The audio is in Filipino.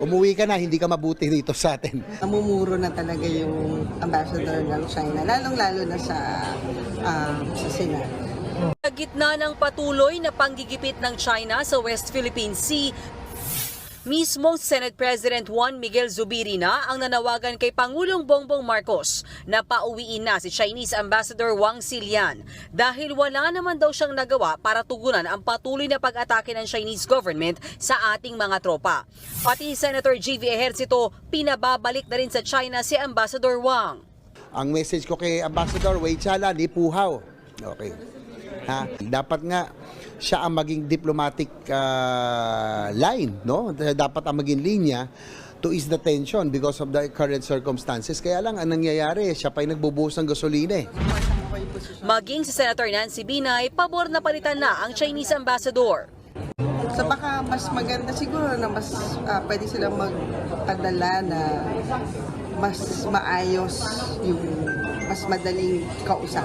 Umuwi ka na, hindi ka mabuti dito sa atin. Namumuro na talaga yung ambassador ng China, lalong-lalo na sa Senado. Sa gitna ng patuloy na panggigipit ng China sa West Philippine Sea, mismong Senate President Juan Miguel Zubiri na ang nanawagan kay Pangulong Bongbong Marcos na pauwiin na si Chinese Ambassador Wang Xilian dahil wala naman daw siyang nagawa para tugunan ang patuloy na pag-atake ng Chinese government sa ating mga tropa. Pati Senator G.V. Ejercito, pinababalik na rin sa China si Ambassador Wang. Ang message ko kay Ambassador Wei Chala, ni Puhaw. Okay. Ha? Dapat nga siya ang maging diplomatic line, no? Dapat ang maging linya to ease the tension because of the current circumstances. Kaya lang, ang nangyayari, siya pa'y nagbubuhos ng gasolina eh. Maging si Senator Nancy Binay, pabor na palitan na ang Chinese ambassador. So baka mas maganda siguro na mas pwede silang magpadala na mas maayos yung mas madaling kausap.